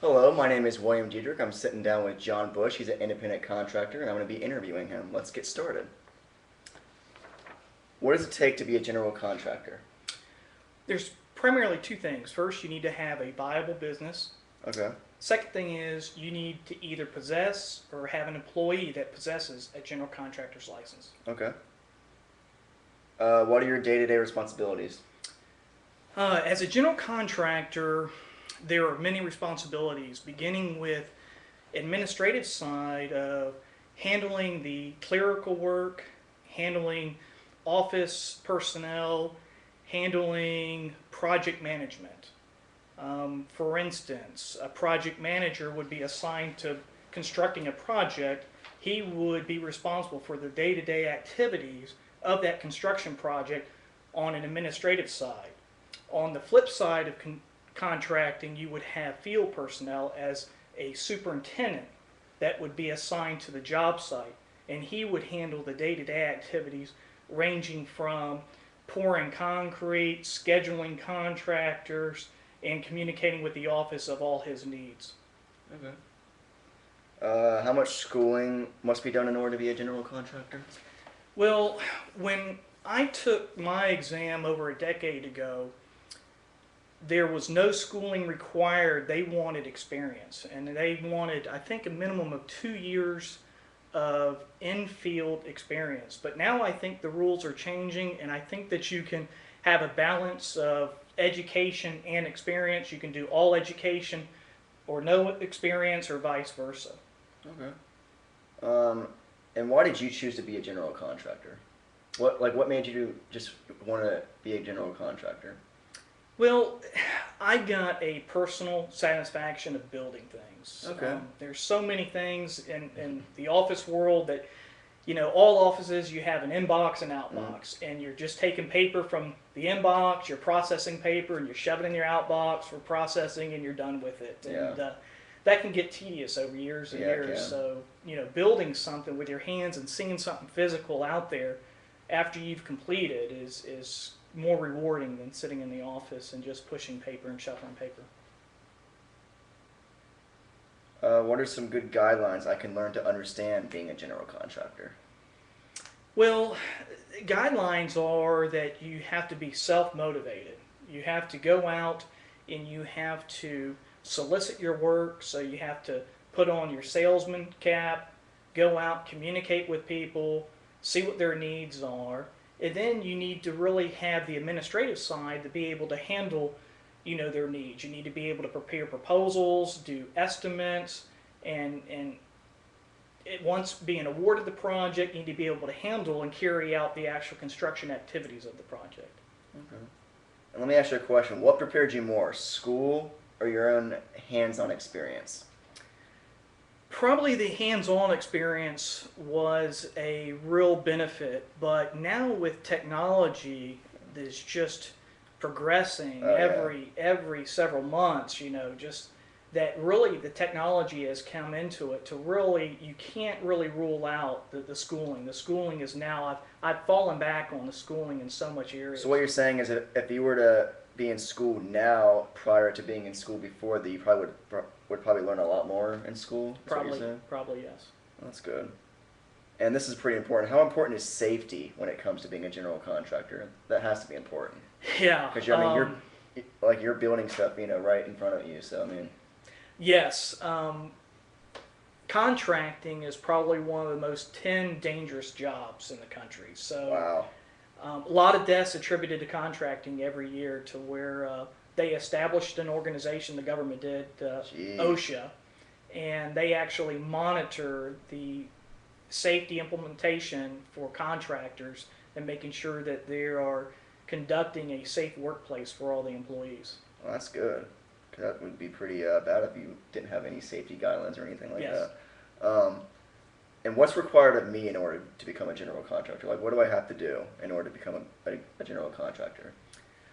Hello, my name is William Diedrich. I'm sitting down with John Bush. He's an independent contractor, and I'm going to be interviewing him. Let's get started. What does it take to be a general contractor? There's primarily two things. First, you need to have a viable business. Okay. Second thing is you need to either possess or have an employee that possesses a general contractor's license. Okay. What are your day-to-day responsibilities? As a general contractor, there are many responsibilities, beginning with administrative side of handling the clerical work, handling office personnel, handling project management. For instance, a project manager would be assigned to constructing a project. He would be responsible for the day-to-day activities of that construction project on an administrative side. On the flip side of contracting, you would have field personnel as a superintendent that would be assigned to the job site, and he would handle the day-to-day activities ranging from pouring concrete, scheduling contractors, and communicating with the office of all his needs. Okay. How much schooling must be done in order to be a general contractor? Well, when I took my exam over a decade ago, there was no schooling required. They wanted experience, and they wanted, I think, a minimum of 2 years of in-field experience. But now I think the rules are changing, and I think that you can have a balance of education and experience. You can do all education or no experience, or vice versa. Okay. And why did you choose to be a general contractor? What made you just want to be a general contractor? Well, I got a personal satisfaction of building things. Okay. There's so many things in the office world that, all offices, you have an inbox and outbox, and you're just taking paper from the inbox, you're processing paper, and you're shoving it in your outbox for processing, and you're done with it. Yeah. And that can get tedious over years and years. So, building something with your hands and seeing something physical out there after you've completed is more rewarding than sitting in the office and just pushing paper and shuffling paper. What are some good guidelines I can learn to understand being a general contractor? Well, guidelines are that you have to be self-motivated. You have to go out and you have to solicit your work, so you have to put on your salesman cap, go out, communicate with people, see what their needs are. And then you need to really have the administrative side to be able to handle, their needs. You need to be able to prepare proposals, do estimates, and once being awarded the project, you need to be able to handle and carry out the actual construction activities of the project. Okay. And let me ask you a question. What prepared you more, school or your own hands-on experience? Probably the hands-on experience was a real benefit, but now with technology that's just progressing every several months, just that really the technology has come into it to really, you can't really rule out the schooling. The schooling is now, I've fallen back on the schooling in so much areas. So what you're saying is that if you were to be in school now prior to being in school before, that you probably would probably learn a lot more in school? Probably yes. That's good. And this is pretty important. How important is safety when it comes to being a general contractor? That has to be important. Yeah. Because you're building stuff, right in front of you. So Yes. Contracting is probably one of the most 10 dangerous jobs in the country. So wow. A lot of deaths attributed to contracting every year, to where they established an organization, the government did, OSHA, and they actually monitor the safety implementation for contractors and making sure that they are conducting a safe workplace for all the employees. Well, that's good. That would be pretty bad if you didn't have any safety guidelines or anything like that. And what's required of me in order to become a general contractor? What do I have to do in order to become a general contractor?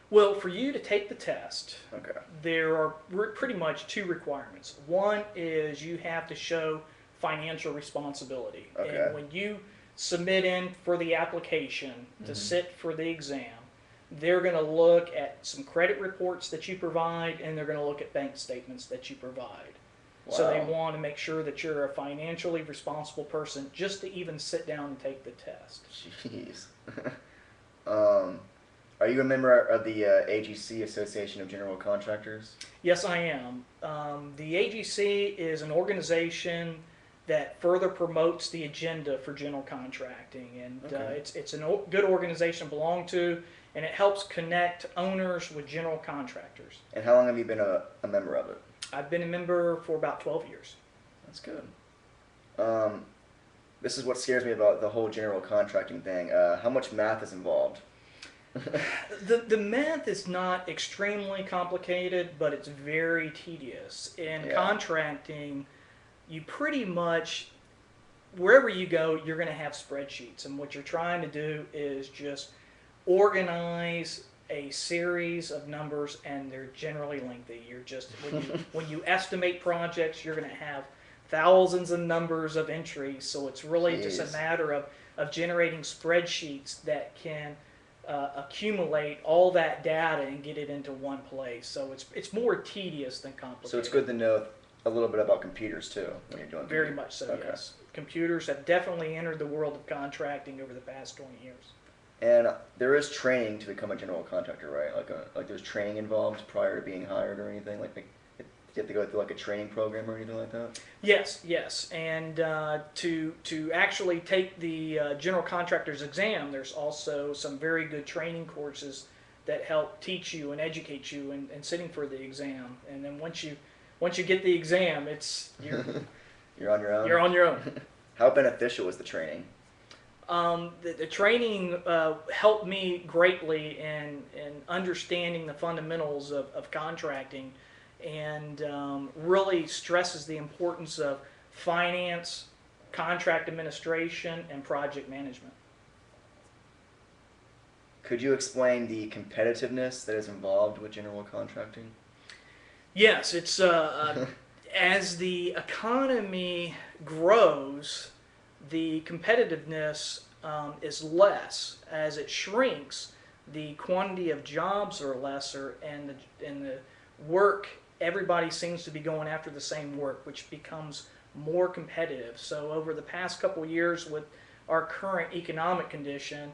Well, for you to take the test, okay, there are pretty much two requirements. One is you have to show financial responsibility. Okay. And when you submit in for the application to sit for the exam, they're going to look at some credit reports that you provide, and they're going to look at bank statements that you provide. Wow. So they want to make sure that you're a financially responsible person just to even sit down and take the test. Jeez. Are you a member of the AGC, Association of General Contractors? Yes, I am. The AGC is an organization that further promotes the agenda for general contracting, and Okay. it's a good organization to belong to, and it helps connect owners with general contractors. And how long have you been a member of it? I've been a member for about 12 years. That's good. This is what scares me about the whole general contracting thing. How much math is involved? The math is not extremely complicated, but it's very tedious. In Yeah. contracting, you pretty much, wherever you go, you're going to have spreadsheets. And what you're trying to do is just organize a series of numbers, and they're generally lengthy. You're just, when you estimate projects, you're going to have thousands of numbers of entries. So it's really just a Jeez. matter of generating spreadsheets that can accumulate all that data and get it into one place. So it's more tedious than complicated. So it's good to know a little bit about computers too when you're doing Very much so, Okay. yes. Computers have definitely entered the world of contracting over the past 20 years. And there is training to become a general contractor, right? Like there's training involved prior to being hired or anything. Like you have to go through like a training program or anything like that. Yes, and to actually take the general contractor's exam, there's also some very good training courses that help teach you and educate you in sitting for the exam. And then once you get the exam, You're on your own. you're on your own. How beneficial was the training? The training helped me greatly in understanding the fundamentals of contracting, and really stresses the importance of finance, contract administration, and project management. Could you explain the competitiveness that is involved with general contracting? Yes, it's as the economy grows, the competitiveness is less. As it shrinks, the quantity of jobs are lesser, and the work, everybody seems to be going after the same work, which becomes more competitive. So over the past couple of years, with our current economic condition,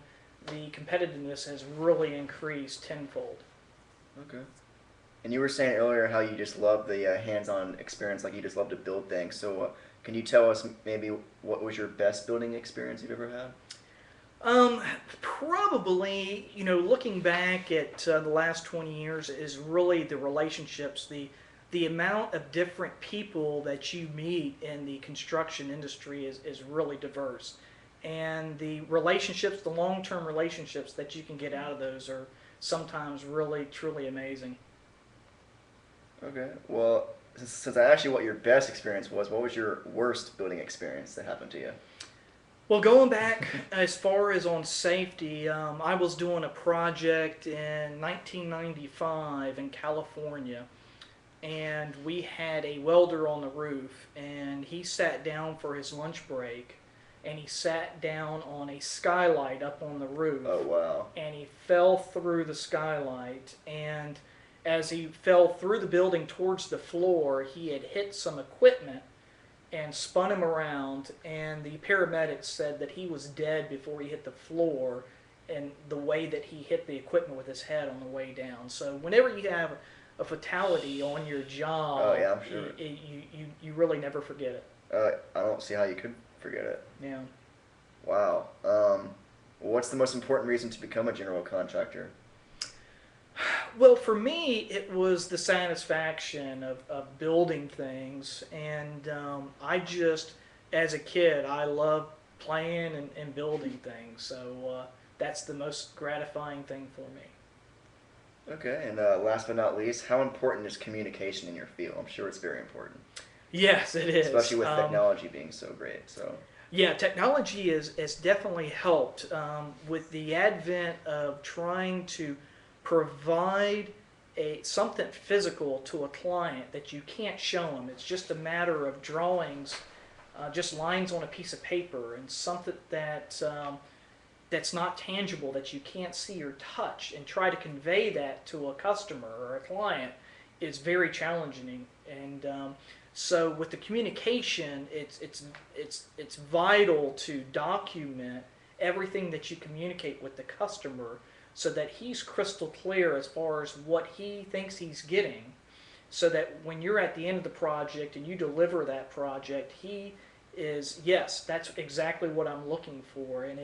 the competitiveness has really increased tenfold. Okay. And you were saying earlier how you just love the hands-on experience, like you just love to build things. So can you tell us maybe what was your best building experience you've ever had? Probably, looking back at the last 20 years is really the relationships, the amount of different people that you meet in the construction industry is really diverse. And the relationships, the long-term relationships that you can get out of those are sometimes really, truly amazing. Okay. Well, since I asked you what your best experience was, what was your worst building experience that happened to you? Well, going back as far as on safety, I was doing a project in 1995 in California, and we had a welder on the roof, and he sat down for his lunch break, and he sat down on a skylight up on the roof. Oh, wow. And he fell through the skylight, and as he fell through the building towards the floor, he had hit some equipment and spun him around, and the paramedics said that he was dead before he hit the floor, and the way that he hit the equipment with his head on the way down. So whenever you have a fatality on your job, Oh, yeah, I'm sure. You really never forget it. I don't see how you could forget it. Yeah. Wow. What's the most important reason to become a general contractor? Well, for me, it was the satisfaction of building things, and I just, as a kid, I loved playing and building things, so that's the most gratifying thing for me. Okay, and last but not least, how important is communication in your field? I'm sure it's very important, Yes, it is. especially with technology being so great. So. Yeah, technology has definitely helped with the advent of trying to provide something physical to a client that you can't show them. It's just a matter of drawings, just lines on a piece of paper, and something that that's not tangible, that you can't see or touch, and try to convey that to a customer or a client is very challenging. And so with the communication, it's vital to document everything that you communicate with the customer so that he's crystal clear as far as what he thinks he's getting, so that when you're at the end of the project and you deliver that project, he is, yes, that's exactly what I'm looking for. And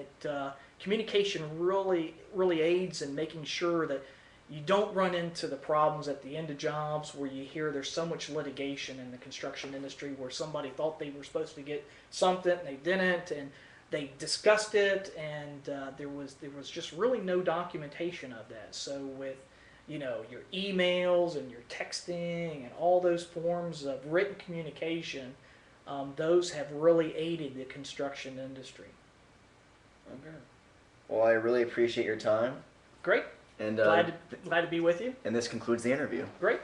communication really aids in making sure that you don't run into the problems at the end of jobs where you hear there's so much litigation in the construction industry where somebody thought they were supposed to get something and they didn't, and they discussed it, and there was just really no documentation of that. So with your emails and your texting and all those forms of written communication, those have really aided the construction industry. Okay. Well, I really appreciate your time. Great. And glad to be with you. And this concludes the interview. Great.